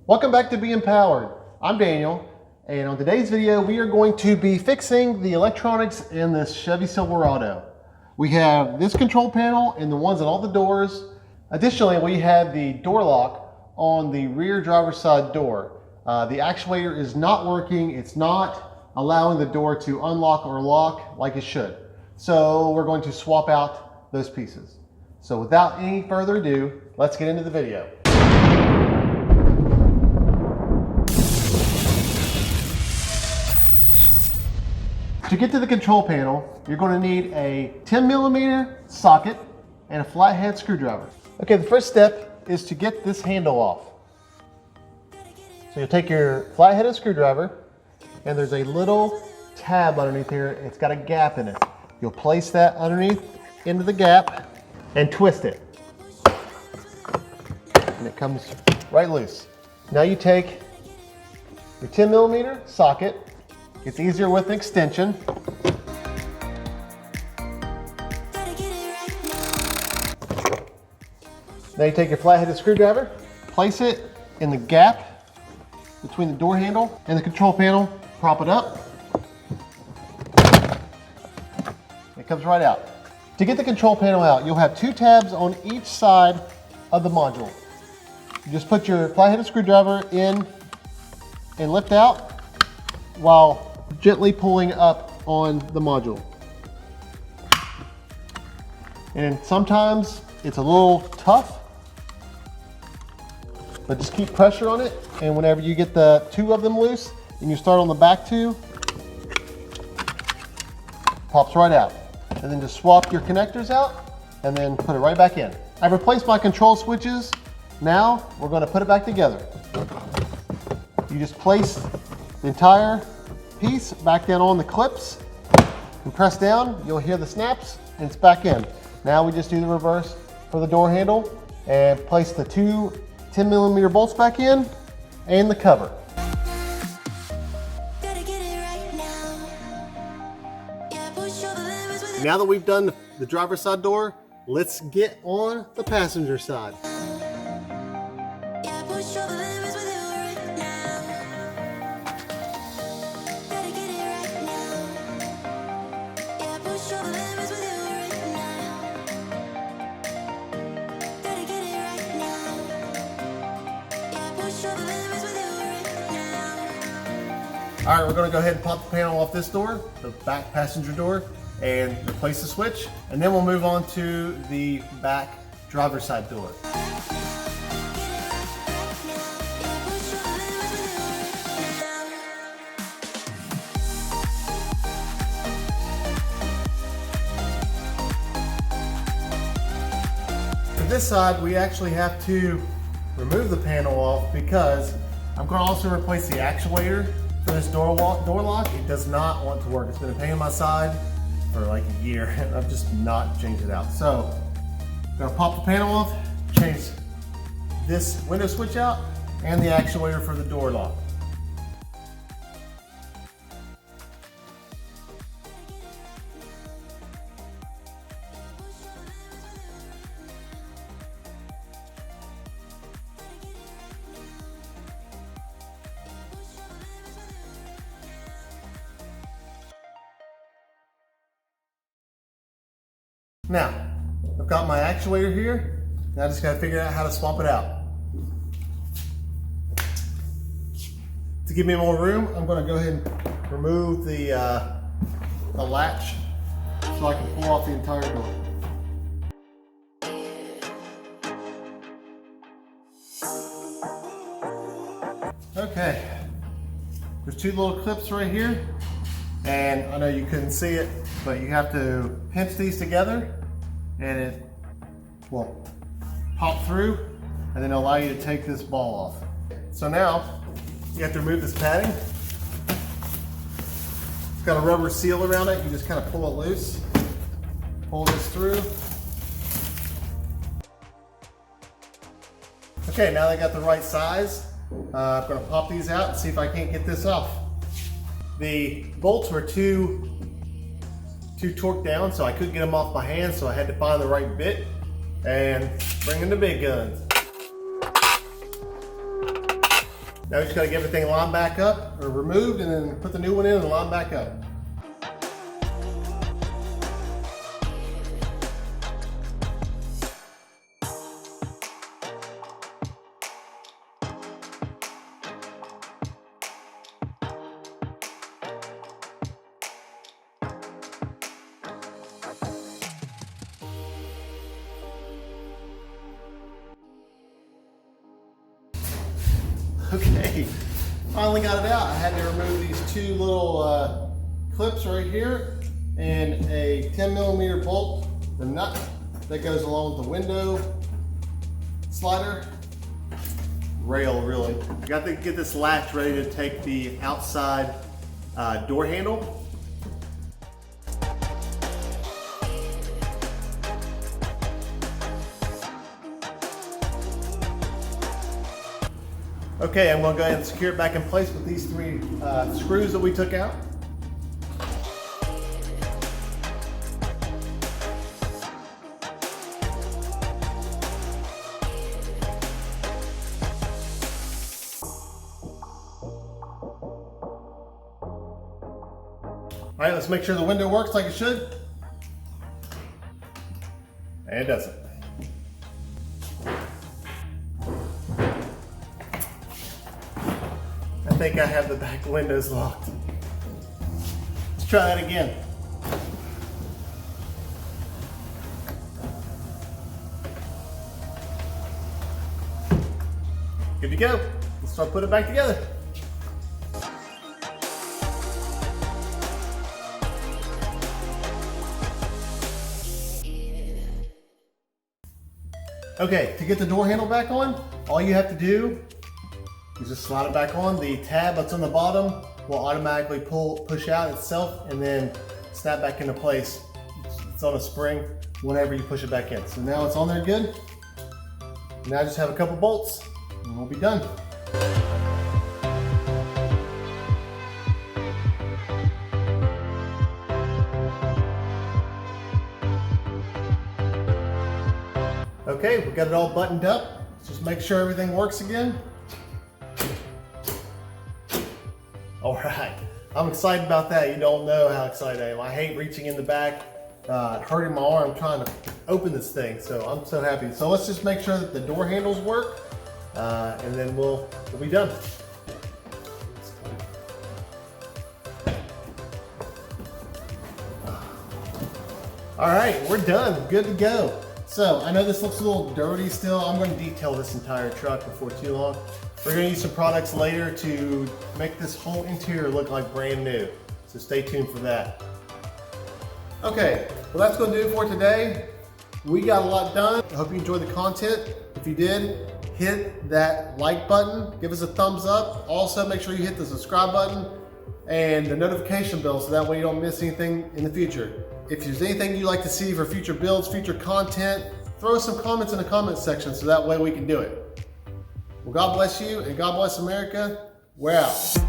Welcome back to Be Empowered. I'm Daniel, and on today's video we are going to be fixing the electronics in this Chevy Silverado. We have this control panel and the ones on all the doors. Additionally, we have the door lock on the rear driver's side door. The actuator is not working. It's not allowing the door to unlock or lock like it should. So we're going to swap out those pieces. So without any further ado, let's get into the video. To get to the control panel, you're going to need a 10mm socket and a flathead screwdriver. Okay, the first step is to get this handle off. So you'll take your flathead screwdriver, and there's a little tab underneath here. It's got a gap in it. You'll place that underneath into the gap and twist it. And it comes right loose. Now you take your 10mm socket. It's easier with an extension. Now you take your flathead screwdriver, place it in the gap between the door handle and the control panel, prop it up. It comes right out. To get the control panel out, you'll have two tabs on each side of the module. You just put your flathead screwdriver in and lift out while gently pulling up on the module. And sometimes it's a little tough, but just keep pressure on it, and whenever you get the two of them loose and you start on the back two, pops right out. And then just swap your connectors out and then put it right back in. I've replaced my control switches. Now we're going to put it back together. You just place the entire piece back down on the clips and press down. You'll hear the snaps and it's back in. Now we just do the reverse for the door handle and place the two 10mm bolts back in and the cover. Now that we've done the driver's side door, let's get on the passenger side. All right, we're going to go ahead and pop the panel off this door, the back passenger door, and replace the switch, and then we'll move on to the back driver's side door. For this side, we actually have to remove the panel off because I'm going to also replace the actuator for this door lock. It does not want to work. It's been a pain in my side for like a year, and I've just not changed it out. So I'm gonna pop the panel off, change this window switch out, and the actuator for the door lock. Now, I've got my actuator here, and I just gotta figure out how to swap it out. To give me more room, I'm gonna go ahead and remove the latch so I can pull off the entire door. Okay, there's two little clips right here, and I know you couldn't see it, but you have to pinch these together and it will pop through, and then allow you to take this ball off. So now you have to remove this padding. It's got a rubber seal around it. You just kind of pull it loose, pull this through. Okay, now they got the right size. I'm going to pop these out and see if I can't get this off. The bolts were too torqued down, so I couldn't get them off my hand, so I had to find the right bit and bring in the big guns. Now we just gotta get everything lined back up, or removed, and then put the new one in and line back up. Okay, finally got it out. I had to remove these two little clips right here and a 10mm bolt, the nut that goes along with the window slider rail, really. I got to get this latch ready to take the outside door handle. Okay, I'm gonna go ahead and secure it back in place with these three screws that we took out. All right, let's make sure the window works like it should. And it doesn't. I think I have the back windows locked. Let's try that again. Good to go. Let's start putting it back together. Okay, to get the door handle back on, all you have to do is just slide it back on. The tab that's on the bottom will automatically push out itself and then snap back into place. It's on a spring whenever you push it back in. So now it's on there good. Now I just have a couple bolts and we'll be done. Okay, we got it all buttoned up. Let's just make sure everything works again. All right, I'm excited about that. You don't know how excited I am. I hate reaching in the back, hurting my arm trying to open this thing. So I'm so happy. So let's just make sure that the door handles work, and then we'll be done. All right, we're done, good to go. So I know this looks a little dirty still. I'm going to detail this entire truck before too long. We're going to use some products later to make this whole interior look like brand new. So stay tuned for that. Okay, well that's going to do it for today. We got a lot done. I hope you enjoyed the content. If you did, hit that like button, give us a thumbs up. Also make sure you hit the subscribe button and the notification bell so that way you don't miss anything in the future. If there's anything you'd like to see for future builds, future content, throw some comments in the comment section so that way we can do it. Well, God bless you and God bless America. We're out.